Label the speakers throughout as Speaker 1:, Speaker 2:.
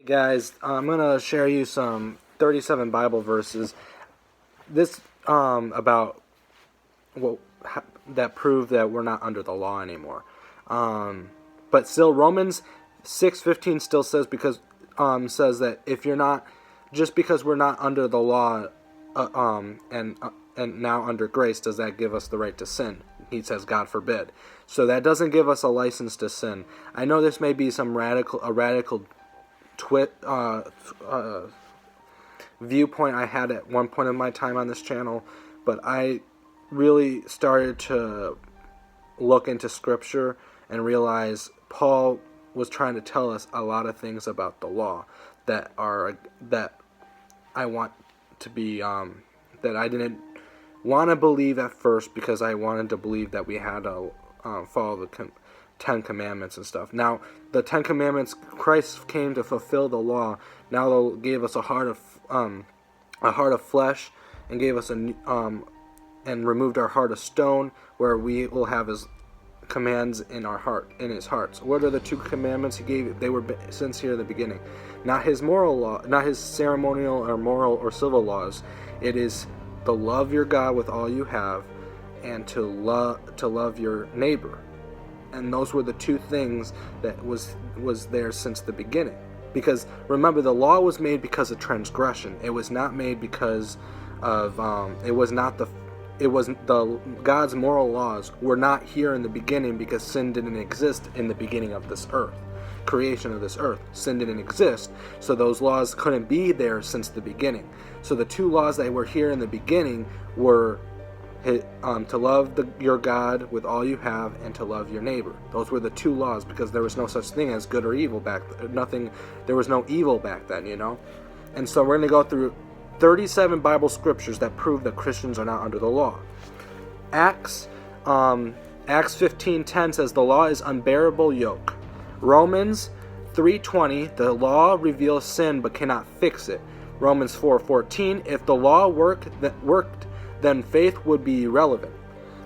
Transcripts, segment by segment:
Speaker 1: Guys, I'm gonna share you some 37 Bible verses. This about what that prove that we're not under the law anymore. But still, Romans 6:15 still says says that if you're not, just because we're not under the law, and now under grace, does that give us the right to sin? He says, God forbid. So that doesn't give us a license to sin. I know this may be some radical viewpoint I had at one point in my time on this channel, but I really started to look into Scripture and realize Paul was trying to tell us a lot of things about the law that I want to be that I didn't want to believe at first, because I wanted to believe that we had to follow the Ten Commandments and stuff. Now, the Ten Commandments, Christ came to fulfill the law. Now they gave us a heart of flesh, and gave us and removed our heart of stone, where we will have His commands in our heart, in His hearts. What are the two commandments He gave? They were sincere in the beginning. Not His moral law, not His ceremonial or moral or civil laws. It is to love your God with all you have, and to love your neighbor. And those were the two things that was there since the beginning. Because remember, the law was made because of transgression. It was not made because of God's moral laws were not here in the beginning because sin didn't exist in the beginning of this earth. Creation of this earth. Sin didn't exist, so those laws couldn't be there since the beginning. So the two laws that were here in the beginning were to love your God with all you have, and to love your neighbor. Those were the two laws, because there was no such thing as good or evil back then. There was no evil back then, And so we're going to go through 37 Bible scriptures that prove that Christians are not under the law. Acts 15:10 says the law is unbearable yoke. Romans 3:20, the law reveals sin but cannot fix it. Romans 4:14, if the law worked, then faith would be irrelevant.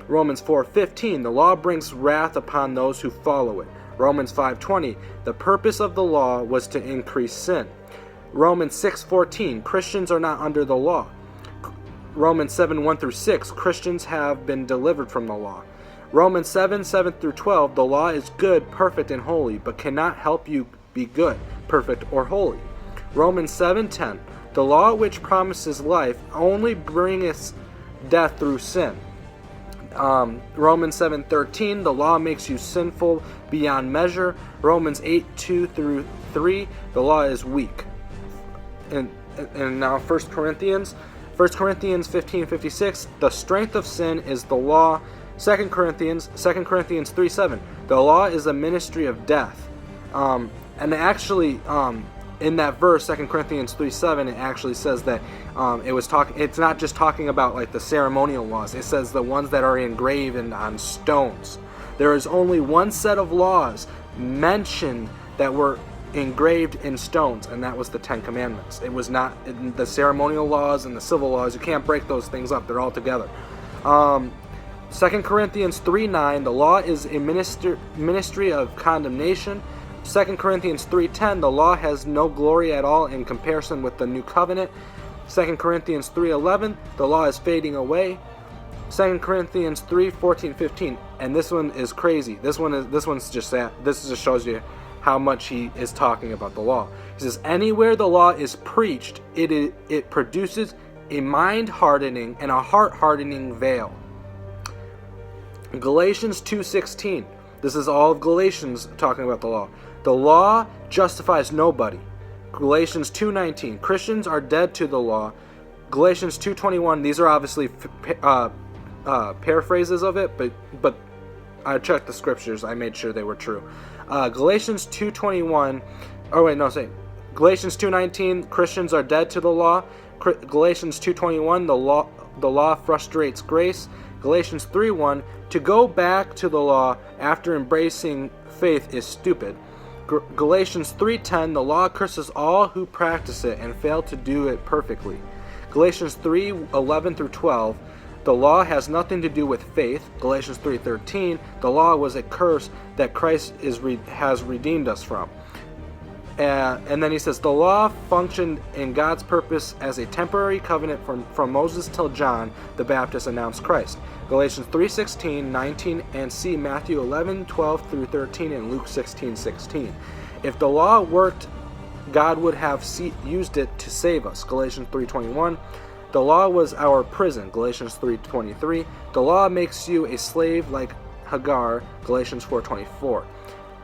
Speaker 1: Romans 4:15, the law brings wrath upon those who follow it. Romans 5:20, the purpose of the law was to increase sin. Romans 6:14, Christians are not under the law. Romans 7:1-6, Christians have been delivered from the law. Romans 7:7-12, the law is good, perfect, and holy, but cannot help you be good, perfect, or holy. Romans 7:10, the law which promises life only bringeth death through sin. Romans 7:13, the law makes you sinful beyond measure. Romans 8:2-3, the law is weak. And now 1 Corinthians 15:56, the strength of sin is the law. 2 Corinthians 3:7, the law is a ministry of death. And actually, in that verse, 2 Corinthians 3:7, it actually says that it's not just talking about like the ceremonial laws. It says the ones that are engraved on stones. There is only one set of laws mentioned that were engraved in stones, and that was the Ten Commandments. It was not the ceremonial laws and the civil laws. You can't break those things up. They're all together. 2 Corinthians 3:9, the law is a ministry of condemnation. 2 Corinthians 3:10, the law has no glory at all in comparison with the new covenant. 2 Corinthians 3:11, the law is fading away. 2 Corinthians 3:14-15, and this one is crazy. This one's just sad. This just shows you how much he is talking about the law. He says, anywhere the law is preached, it produces a mind-hardening and a heart-hardening veil. Galatians 2:16, this is all of Galatians talking about the law. The law justifies nobody. Galatians 2:19, Christians are dead to the law. Galatians 2:21, these are obviously paraphrases of it, but I checked the scriptures. I made sure they were true. Galatians 2:21, Galatians 2:19, Christians are dead to the law. Galatians 2:21, the law frustrates grace. Galatians 3:1, to go back to the law after embracing faith is stupid. Galatians 3:10, the law curses all who practice it and fail to do it perfectly. Galatians 3:11-12, the law has nothing to do with faith. Galatians 3:13, the law was a curse that Christ has redeemed us from. And then he says, the law functioned in God's purpose as a temporary covenant from Moses till John the Baptist announced Christ. Galatians 3:16, 19, and see Matthew 11:12 through 13 and Luke 16:16. If the law worked, God would have used it to save us. Galatians 3:21. The law was our prison. Galatians 3:23. The law makes you a slave like Hagar. Galatians 4:24.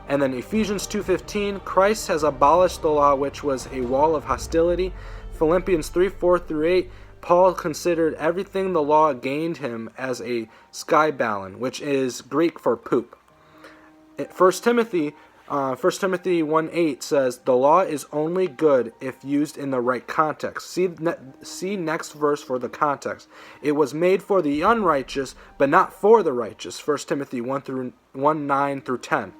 Speaker 1: And then Ephesians 2:15, Christ has abolished the law, which was a wall of hostility. Philippians 3:4 through 8, Paul considered everything the law gained him as a skybalon, which is Greek for poop. 1 Timothy 1:8 says, the law is only good if used in the right context. See next verse for the context. It was made for the unrighteous, but not for the righteous. 1 Timothy 1:9 through 10.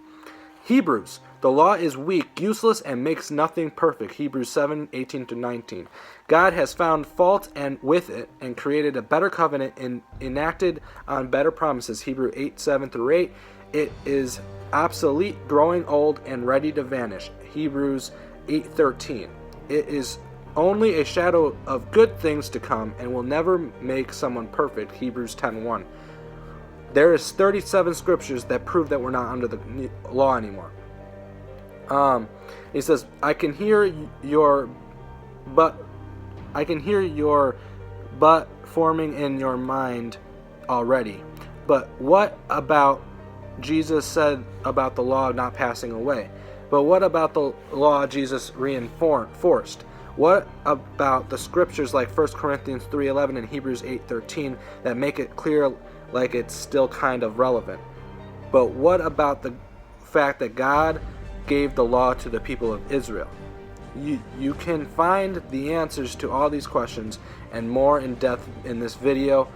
Speaker 1: Hebrews, the law is weak, useless, and makes nothing perfect. Hebrews 7:18 to 19. God has found fault with it and created a better covenant and enacted on better promises. Hebrews 8:7 through 8. It is obsolete, growing old, and ready to vanish. Hebrews 8:13. It is only a shadow of good things to come and will never make someone perfect. Hebrews 10:1. There is 37 scriptures that prove that we're not under the law anymore. He says, I can hear your but forming in your mind already. But what about Jesus said about the law not passing away? But what about the law Jesus reinforced? What about the scriptures like 1 Corinthians 3:11 and Hebrews 8:13 that make it clear like it's still kind of relevant? But what about the fact that God gave the law to the people of Israel? You can find the answers to all these questions and more in depth in this video.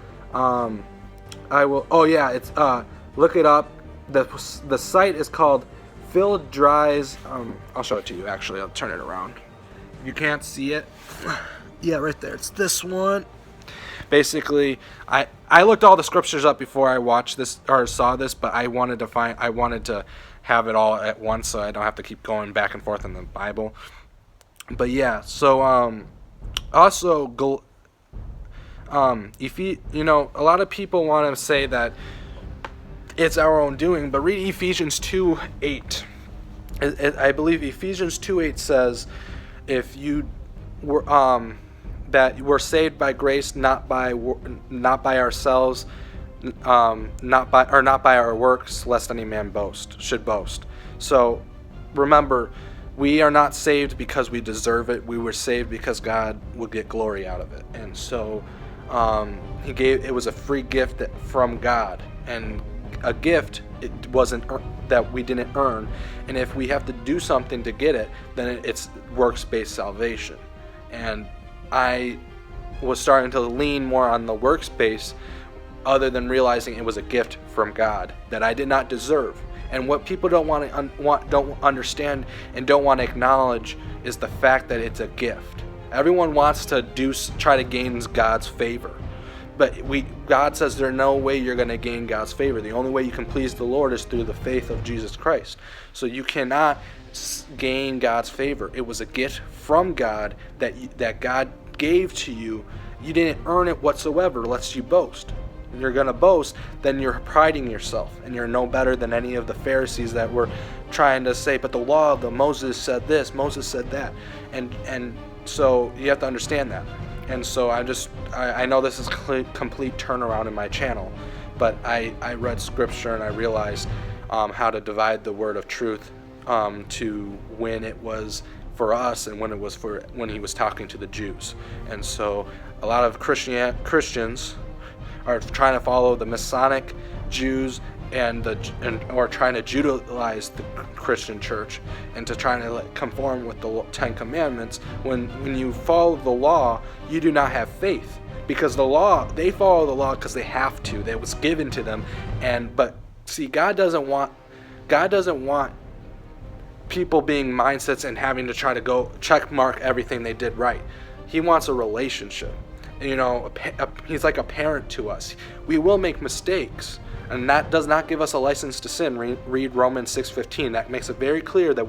Speaker 1: Look it up. The site is called Phil Dry's. I'll show it to you. Actually, I'll turn it around. You can't see it. Yeah, right there. It's this one. Basically, I looked all the scriptures up before I watched this or saw this, but I wanted to have it all at once so I don't have to keep going back and forth in the Bible. But yeah, so also a lot of people want to say that it's our own doing, but read Ephesians 2:8. I believe Ephesians 2:8 says, if you were that we're saved by grace, not by ourselves, not by our works, lest any man should boast. So remember, we are not saved because we deserve it. We were saved because God would get glory out of it, and so it was a free gift from God, and a gift it wasn't that we didn't earn. And if we have to do something to get it, then it's works-based salvation. And I was starting to lean more on the works-based, other than realizing it was a gift from God that I did not deserve. And what people don't understand and don't want to acknowledge is the fact that it's a gift. Everyone wants to try to gain God's favor. But God says there's no way you're going to gain God's favor. The only way you can please the Lord is through the faith of Jesus Christ. So you cannot gain God's favor. It was a gift from God that God gave to you. You didn't earn it whatsoever, lest you boast. When you're going to boast, then you're priding yourself, and you're no better than any of the Pharisees that were trying to say, but the law of Moses said this, Moses said that. And so you have to understand that. And so I know this is a complete turnaround in my channel, but I read scripture and I realized how to divide the word of truth to when it was for us and when it was when he was talking to the Jews. And so a lot of Christians are trying to follow the Masonic Jews or trying to Judaize the Christian church and to trying to conform with the Ten Commandments. When you follow the law, you do not have faith, because they follow the law because they have to. That was given to them. But see, God doesn't want people being mindsets and having to try to go check mark everything they did right. He wants a relationship. He's like a parent to us. We will make mistakes, and that does not give us a license to sin. Read Romans 6:15. That makes it very clear that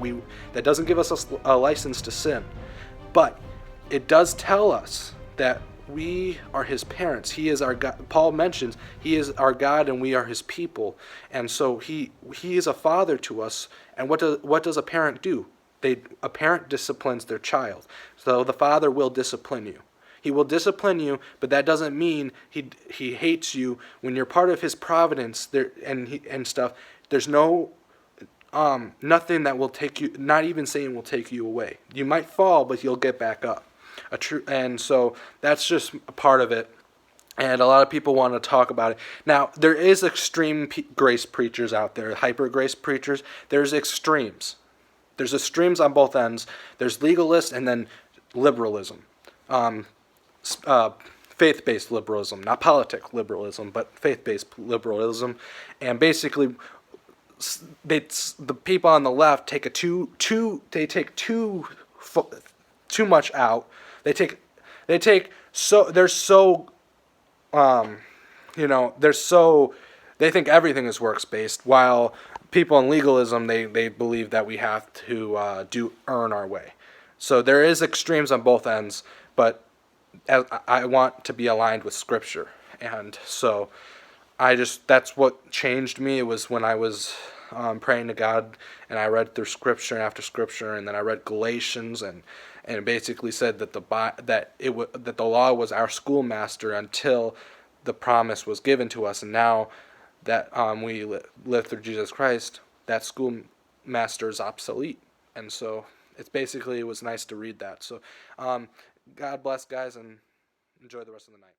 Speaker 1: doesn't give us a license to sin. But it does tell us that we are his parents. He is our God. Paul mentions he is our God and we are his people. And so he is a father to us. And what does a parent do? A parent disciplines their child. So the father will discipline you. He will discipline you, but that doesn't mean he hates you. When you're part of his providence there and stuff, there's nothing that will take you, not even Satan will take you away. You might fall, but you'll get back up. And so that's just a part of it. And a lot of people want to talk about it. Now, there is extreme grace preachers out there, hyper grace preachers. There's extremes. There's extremes on both ends. There's legalists and then liberalism. Faith-based liberalism, not politic liberalism, but faith-based liberalism. And basically, the people on the left take too much out. They think everything is works based, while people in legalism they believe that we have to earn our way. So there is extremes on both ends, but I want to be aligned with Scripture, and so that's what changed me. It was when I was praying to God, and I read through Scripture and after Scripture, and then I read Galatians, and it basically said that the law was our schoolmaster until the promise was given to us, and now that we live through Jesus Christ, that schoolmaster is obsolete, and so it was nice to read that. So God bless, guys, and enjoy the rest of the night.